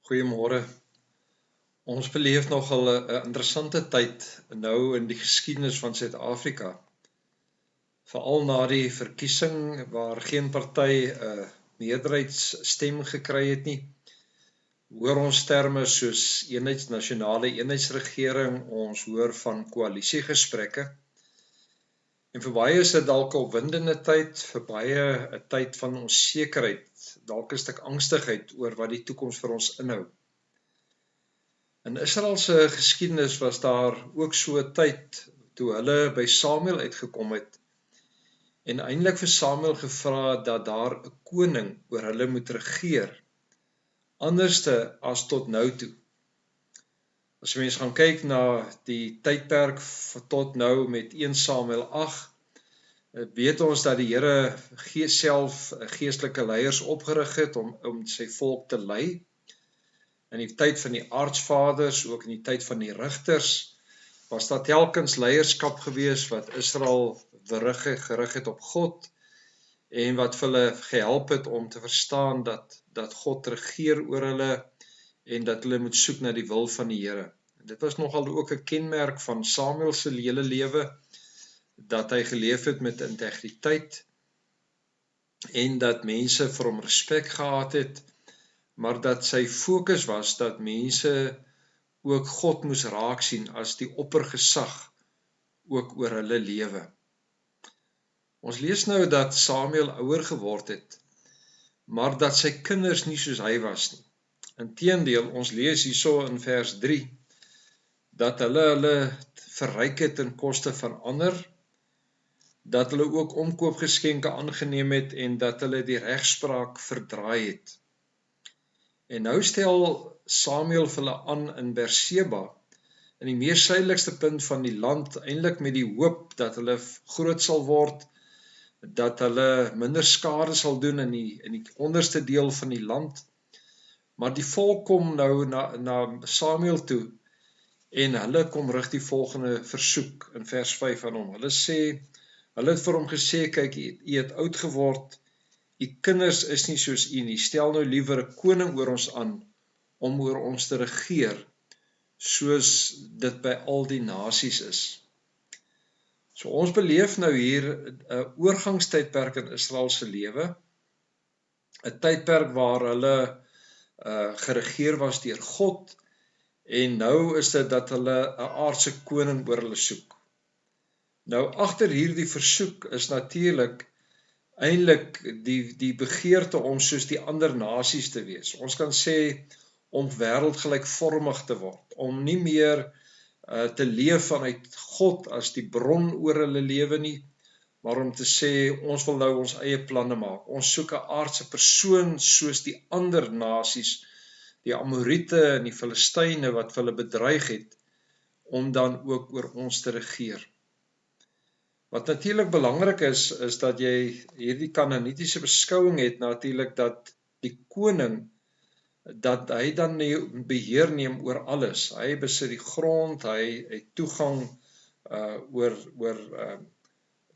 Goeiemôre. Ons beleef nogal 'n interessante tyd nou in die geskiedenis van Suid-Afrika. Veral na die verkiesing waar geen party 'n meerderheidsstem gekry het nie. Hoor ons terme soos nasionale eenheidsregering, ons hoor van koalisiegesprekke. En vir baie is dit dalk 'n opwindende tyd, vir baie 'n tyd van onsekerheid, dalk 'n stuk angstigheid oor wat die toekoms vir ons inhou. In Israel se geskiedenis was daar ook so 'n tyd toe hulle by Samuel uitgekom het en eintlik vir Samuel gevra dat daar 'n koning oor hulle moet regeer, anderste as tot nou toe. As jy mens gaan kyk na die tydperk tot nou met 1 Samuel 8, weet ons dat die Here self geestelike leiers opgerig het om sy volk te lei. In die tyd van die aartsvaders, ook in die tyd van die rigters, was daar telkens leierskap gewees wat Israel gerig het op God en wat vir hulle gehelp het om te verstaan dat God regeer oor hulle en dat hulle moet soek na die wil van die Here. En dit was nogal ook 'n kenmerk van Samuel se hele lewe, dat hy geleef het met integriteit en dat mense vir hom respek gehad het, maar dat sy fokus was dat mense ook God moes raak sien as die oppergesag ook oor hulle lewe. Ons lees nou dat Samuel ouer geword het, maar dat sy kinders nie soos hy was nie. Inteendeel, ons lees hierso in vers 3, dat hulle verryk het ten koste van ander, dat hulle ook omkoopgeskenke aangeneem het en dat hulle die regspraak verdraai het. En nou stel Samuel vir hulle aan in Berseba, in die mees suidelikste punt van die land, eintlik met die hoop dat hulle groot sal word, dat hulle minder skade sal doen in die onderste deel van die land. Maar die volk kom nou na Samuel toe en hulle kom rig die volgende versoek in vers 5 aan hom. Hulle het vir hom gesê, kyk, u het oud geword, u kinders is nie soos u nie, stel nou liewer 'n koning oor ons aan, om oor ons te regeer, soos dit by al die nasies is. So ons beleef nou hier 'n oorgangstydperk in Israel se lewe, 'n tydperk waar hulle geregeer was deur God, en nou is dit dat hulle 'n aardse koning oor hulle soek. Nou agter hierdie versoek is natuurlik eintlik die begeerte om soos die ander nasies te wees. Ons kan sê om wêreldgelykvormig te word, om nie meer te leef vanuit God as die bron oor hulle lewe nie, maar om te sê ons wil nou ons eie planne maak. Ons soek 'n aardse persoon soos die ander nasies, die Amoriete en die Filistyne wat vir hulle bedreig het, om dan ook oor ons te regeer. Wat natuurlik belangrik is dat jy hierdie Kanaanitiese beskouing het natuurlik dat die koning, dat hy dan beheer neem oor alles. Hy besit die grond, hy het toegang oor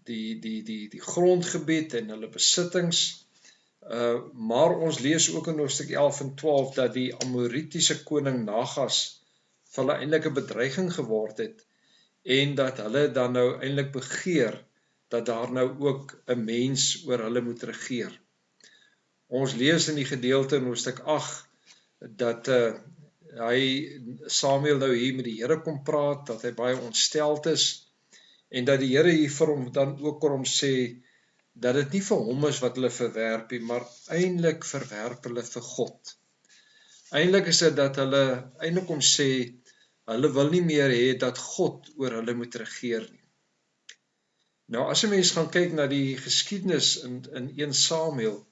die grondgebied en hulle besittings. Maar ons lees ook in hoofstuk 11 en 12 dat die Amoritiese koning Nagas vir hulle eintlik 'n bedreiging geword het, en dat hulle dan nou eintlik begeer dat daar nou ook 'n mens oor hulle moet regeer. Ons lees in die gedeelte in hoofstuk 8 dat Samuel nou hier met die Here kom praat, dat hy baie ontsteld is en dat die Here hier vir hom dan ook vir hom sê dat dit nie vir hom is wat hulle verwerp nie, maar eintlik verwerp hulle vir God. Eintlik is dit dat hulle eintlik kom sê hulle wil nie meer hê dat God oor hulle moet regeer nie. Nou as 'n mens gaan kyk na die geskiedenis in 1 Samuel,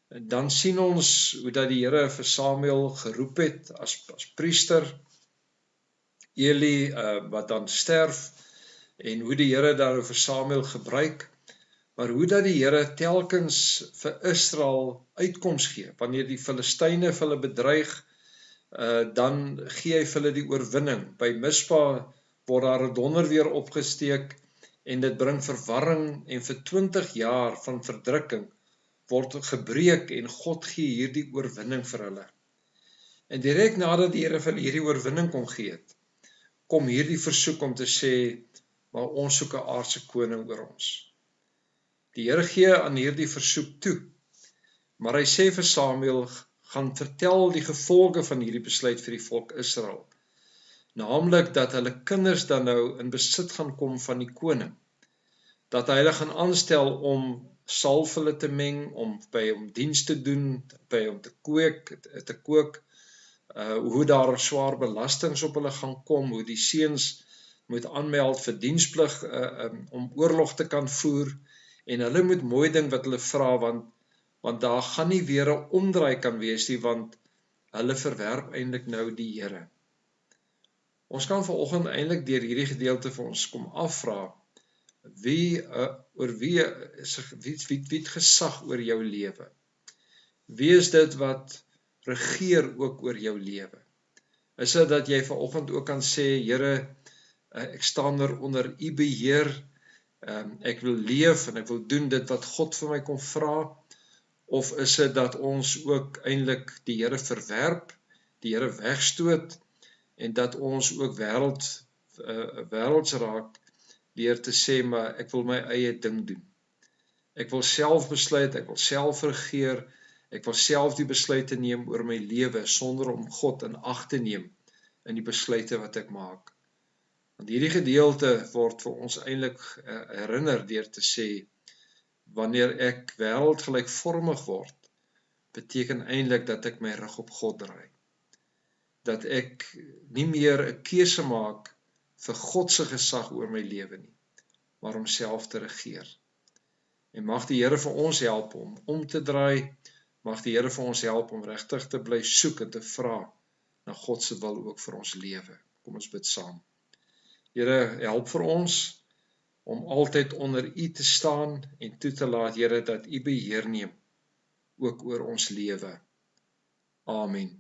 dan sien ons hoe dat die Here vir Samuel geroep het as priester, Eli wat dan sterf, en hoe die Here dan vir Samuel gebruik, maar hoe dat die Here telkens vir Israel uitkoms gee, wanneer die Filistyne vir hulle bedreig, dan gee hy vir hulle die oorwinning. By Mispa word daar 'n donderweer opgesteek en dit bring verwarring, en vir 20 jaar van verdrukking word gebreek en God gee hierdie oorwinning vir hulle. En direk nadat die Here vir hierdie oorwinning kom gee het, kom hierdie versoek om te sê, maar ons soek 'n aardse koning oor ons. Die Here gee aan hierdie versoek toe, maar hy sê vir Samuel, gaan vertel die gevolge van hierdie besluit vir die volk Israel. Naamlik dat hulle kinders dan nou in besit gaan kom van die koning. Dat hy hulle gaan aanstel om salf hulle te meng, om by hom diens te doen, by hom te kook, hoe daar swaar belastings op hulle gaan kom, hoe die seuns moet aanmeld vir diensplig om oorlog te kan voer, en hulle moet mooi ding wat hulle vra, want daar gaan nie weer 'n omdraai kan wees nie, want hulle verwerp eintlik nou die Here. Ons kan vanoggend eintlik deur hierdie gedeelte vir ons kom afvra, wie het gesag oor jou lewe? Wie is dit wat regeer ook oor jou lewe? Is dit dat jy vanoggend ook kan sê, Here, ek staan onder u beheer, ek wil leef en ek wil doen dit wat God vir my kom vra, of is dit dat ons ook eintlik die Here verwerp, die Here wegstoot, en dat ons ook wêrelds raak, deur te sê, maar ek wil my eie ding doen. Ek wil self besluit, ek wil self regeer, ek wil self die besluite neem oor my lewe, sonder om God in ag te neem in die besluite wat ek maak. Want hierdie gedeelte word vir ons eintlik herinner deur te sê, wanneer ek wêreldgelykvormig word, beteken eintlik dat ek my rug op God draai. Dat ek nie meer 'n keuse maak vir God se gesag oor my lewe nie, maar om self te regeer. En mag die Here vir ons help om te draai, mag die Here vir ons help om regtig te bly soek en te vra na God se wil ook vir ons lewe. Kom ons bid saam. Here, help vir ons om altyd onder u te staan en toe te laat, Here, dat u beheer neem ook oor ons lewe. Amen.